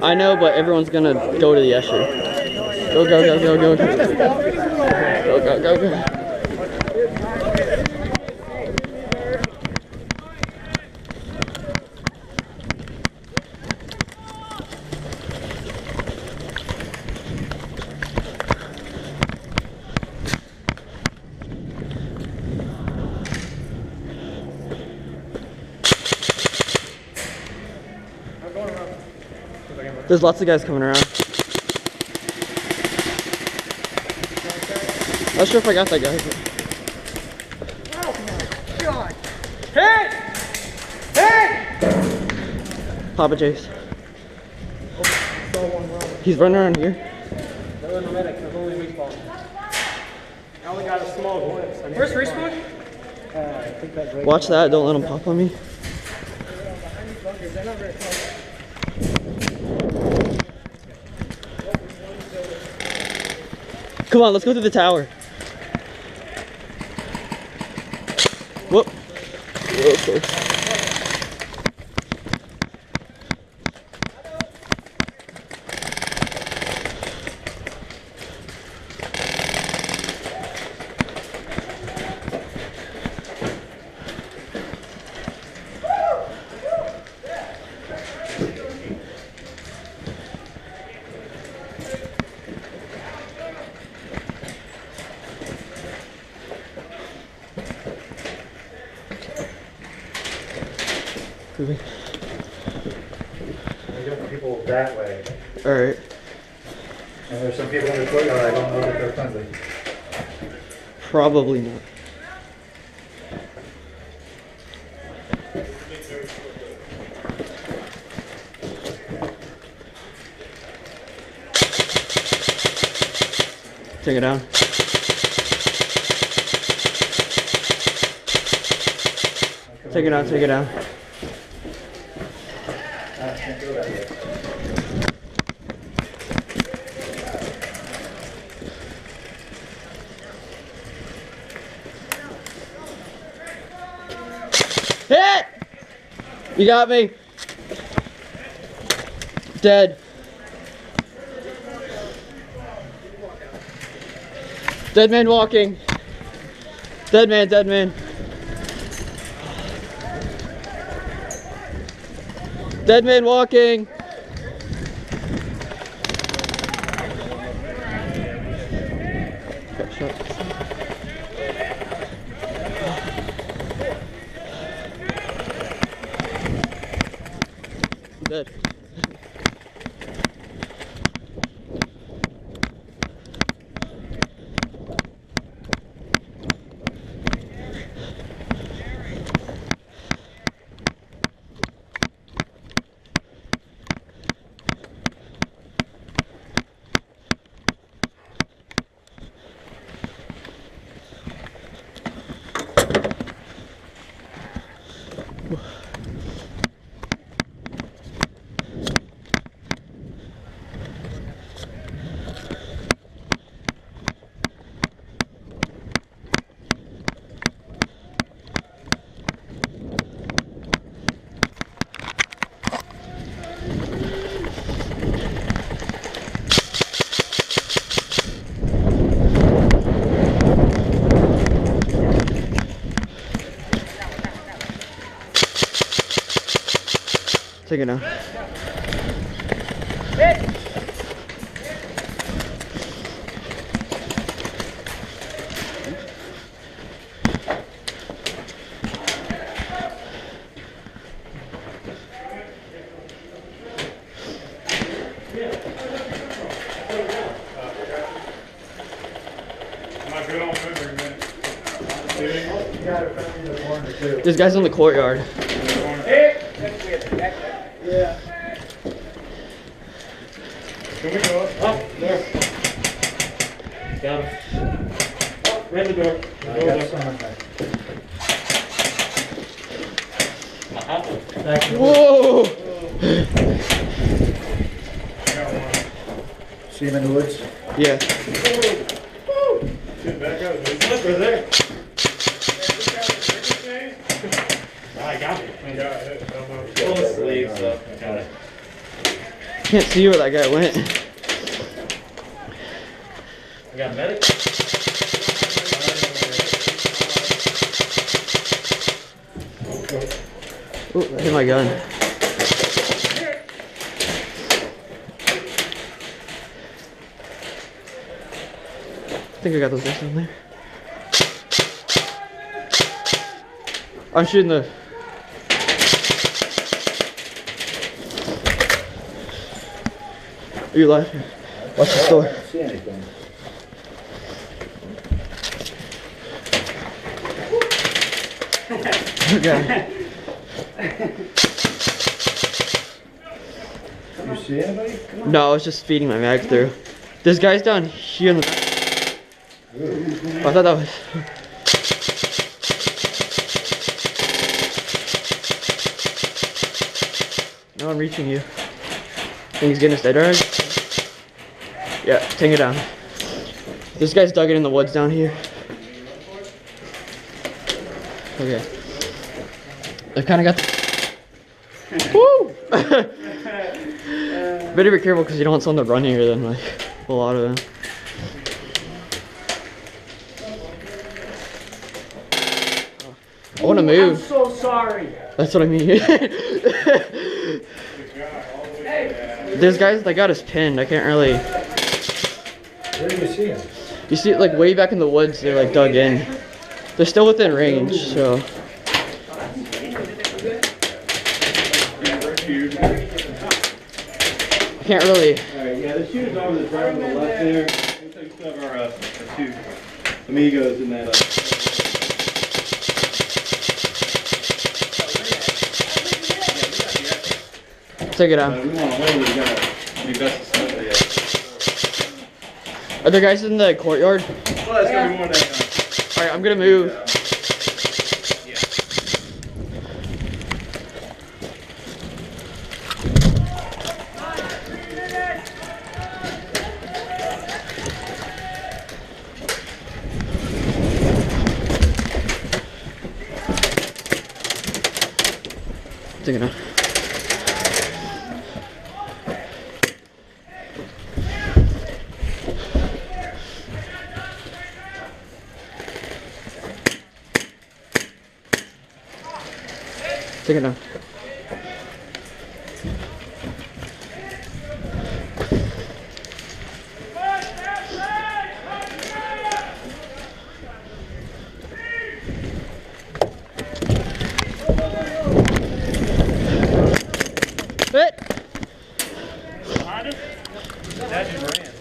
I know, but everyone's gonna go to the Escher. Go, go, go, go, go. Go, go, go, go. There's lots of guys coming around. Not sure if I got that guy. Oh my god! Hey! Hey! Papa Jace. He's running around here. No, in the medic, I've only respawned. I only got a small glimpse. Where's respawn? I think that Watch that, don't let him pop on me. Come on, let's go to the tower. Whoop. Whoa. We got people that way. Alright. And there's some people in the courtyard, I don't know that they're friendly. Probably not. Take it down. Take it down, take it down. Hit! You got me. Dead. Dead man walking. Dead man, dead man. Dead man walking. Dead. Take it now. Hit! There's guys in the courtyard. Yeah. Can we go up? Oh, there. Got him. Oh, right in the door. I got someone back. Whoa! See him in the woods? Yeah. Get back up. There's a slipper there. I got it. Pull the sleeves up. Got it. Can't see where that guy went. I got medic. Ooh, I hit my gun. I think I got those guys down there. I'm shooting the... Are you live? Watch the store. I don't see anything. Okay. You see anybody? Come on. No, I was just feeding my mag through. This guy's down here in the... I thought that was... No, I'm reaching you. Think he's getting his dead right? Yeah, take it down. This guy's dug it in the woods down here. Okay. I've kind of got the... Woo! Better be careful because you don't want someone to run here then, like, a lot of them. I want to move. I'm so sorry. That's what I mean. There's guys that got us pinned. I can't really... Where do you see him? You see it like way back in the woods, they're like dug in. They're still within range, so. I can't really. Alright, yeah, the shooters over the right on the left there. Looks like we still have our two amigos in that. Take it out. We want to hold it. We gotta be best to stuff it. Are there guys in the courtyard? Well, that's gonna be more than. Alright, I'm gonna move. Take it out. Take it down. Hit! That just ran.